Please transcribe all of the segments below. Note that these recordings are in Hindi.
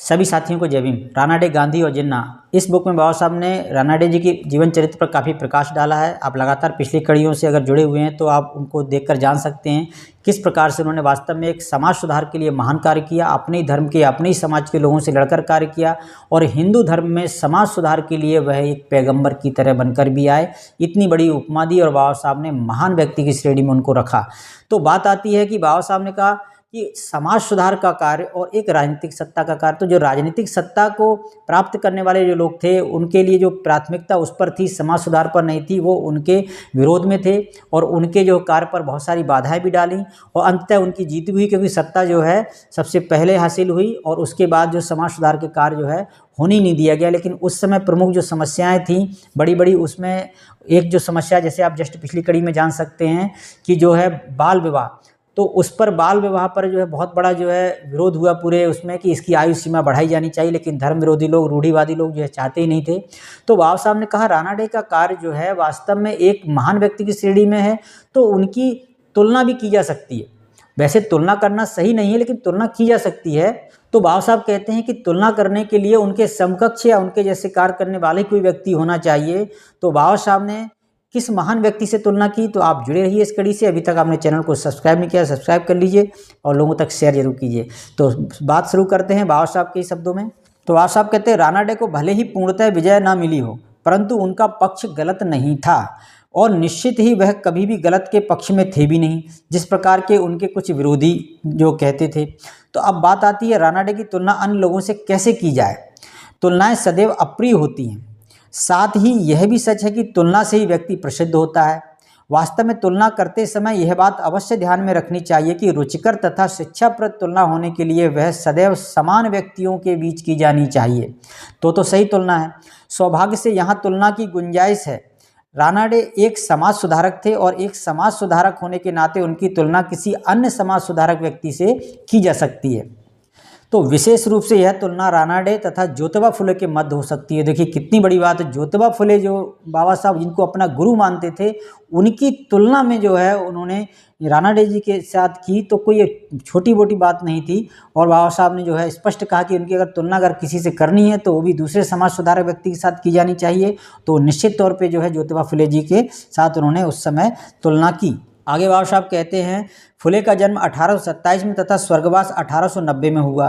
सभी साथियों को जय भीम। रानाडे, गांधी और जिन्ना, इस बुक में बाबा साहब ने रानाडे जी की जीवन चरित्र पर काफ़ी प्रकाश डाला है। आप लगातार पिछली कड़ियों से अगर जुड़े हुए हैं तो आप उनको देखकर जान सकते हैं किस प्रकार से उन्होंने वास्तव में एक समाज सुधार के लिए महान कार्य किया, अपने ही धर्म के, अपने ही समाज के लोगों से लड़कर कार्य किया और हिंदू धर्म में समाज सुधार के लिए वह एक पैगंबर की तरह बनकर भी आए। इतनी बड़ी उपमा दी और बाबा साहब ने महान व्यक्ति की श्रेणी में उनको रखा। तो बात आती है कि बाबा साहब ने कहा कि समाज सुधार का कार्य और एक राजनीतिक सत्ता का कार्य, तो जो राजनीतिक सत्ता को प्राप्त करने वाले जो लोग थे उनके लिए जो प्राथमिकता उस पर थी, समाज सुधार पर नहीं थी, वो उनके विरोध में थे और उनके जो कार्य पर बहुत सारी बाधाएं भी डाली और अंततः उनकी जीत भी हुई, क्योंकि सत्ता जो है सबसे पहले हासिल हुई और उसके बाद जो समाज सुधार के कार्य जो है होने नहीं दिया गया। लेकिन उस समय प्रमुख जो समस्याएं थीं बड़ी बड़ी, उसमें एक जो समस्या, जैसे आप जस्ट पिछली कड़ी में जान सकते हैं कि जो है बाल विवाह, तो उस पर बाल विवाह पर जो है बहुत बड़ा जो है विरोध हुआ पूरे उसमें कि इसकी आयु सीमा बढ़ाई जानी चाहिए, लेकिन धर्म विरोधी लोग, रूढ़िवादी लोग जो है चाहते ही नहीं थे। तो बाबा साहब ने कहा रानाडे का कार्य जो है वास्तव में एक महान व्यक्ति की श्रेणी में है, तो उनकी तुलना भी की जा सकती है। वैसे तुलना करना सही नहीं है, लेकिन तुलना की जा सकती है। तो बाबा साहब कहते हैं कि तुलना करने के लिए उनके समकक्ष या उनके जैसे कार्य करने वाले कोई व्यक्ति होना चाहिए। तो बाबा साहब ने किस महान व्यक्ति से तुलना की, तो आप जुड़े रहिए इस कड़ी से। अभी तक आपने चैनल को सब्सक्राइब नहीं किया, सब्सक्राइब कर लीजिए और लोगों तक शेयर जरूर कीजिए। तो बात शुरू करते हैं बाबा साहब के शब्दों में। तो बाबा साहब कहते हैं रानाडे को भले ही पूर्णतः विजय ना मिली हो, परंतु उनका पक्ष गलत नहीं था और निश्चित ही वह कभी भी गलत के पक्ष में थे भी नहीं, जिस प्रकार के उनके कुछ विरोधी जो कहते थे। तो अब बात आती है रानाडे की तुलना अन्य लोगों से कैसे की जाए। तुलनाएं सदैव अप्रिय होती हैं, साथ ही यह भी सच है कि तुलना से ही व्यक्ति प्रसिद्ध होता है। वास्तव में तुलना करते समय यह बात अवश्य ध्यान में रखनी चाहिए कि रुचिकर तथा शिक्षाप्रद तुलना होने के लिए वह सदैव समान व्यक्तियों के बीच की जानी चाहिए। तो सही तुलना है। सौभाग्य से यहाँ तुलना की गुंजाइश है। रानाडे एक समाज सुधारक थे और एक समाज सुधारक होने के नाते उनकी तुलना किसी अन्य समाज सुधारक व्यक्ति से की जा सकती है। तो विशेष रूप से यह तुलना रानाडे तथा ज्योतिबा फुले के मध्य हो सकती है। देखिए कितनी बड़ी बात है। ज्योतिबा फुले जो बाबा साहब जिनको अपना गुरु मानते थे, उनकी तुलना में जो है उन्होंने रानाडे जी के साथ की, तो कोई छोटी मोटी बात नहीं थी। और बाबा साहब ने जो है स्पष्ट कहा कि उनकी अगर तुलना अगर किसी से करनी है तो वो भी दूसरे समाज सुधारक व्यक्ति के साथ की जानी चाहिए। तो निश्चित तौर पर जो है ज्योतिबा फुले जी के साथ उन्होंने उस समय तुलना की। आगे बाबा साहब कहते हैं फुले का जन्म 1827 में तथा स्वर्गवास 1890 में हुआ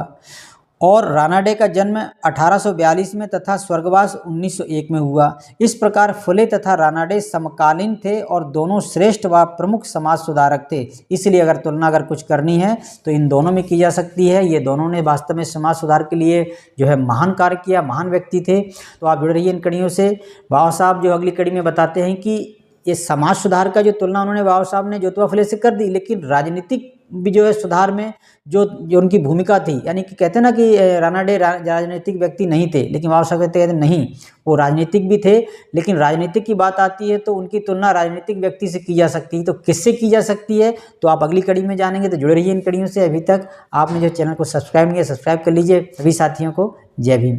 और रानाडे का जन्म 1842 में तथा स्वर्गवास 1901 में हुआ। इस प्रकार फुले तथा रानाडे समकालीन थे और दोनों श्रेष्ठ व प्रमुख समाज सुधारक थे। इसलिए अगर तुलना अगर कुछ करनी है तो इन दोनों में की जा सकती है। ये दोनों ने वास्तव में समाज सुधार के लिए जो है महान कार्य किया, महान व्यक्ति थे। तो आप जुड़ रहिए इन कड़ियों से। बाबा साहब जो अगली कड़ी में बताते हैं कि ये समाज सुधार का जो तुलना उन्होंने बाबा साहब ने ज्योतिबा फुले से कर दी, लेकिन राजनीतिक भी जो है सुधार में जो उनकी भूमिका थी, यानी कि कहते हैं ना कि रानाडे राजनीतिक व्यक्ति नहीं थे, लेकिन बाबा साहब कहते हैं नहीं, वो राजनीतिक भी थे। लेकिन राजनीतिक की बात आती है तो उनकी तुलना राजनीतिक व्यक्ति से की जा सकती है। तो किससे की जा सकती है तो आप अगली कड़ी में जानेंगे। तो जुड़े रहिए इन कड़ियों से। अभी तक आपने जो चैनल को सब्सक्राइब नहीं किया, सब्सक्राइब कर लीजिए। सभी साथियों को जय भीम।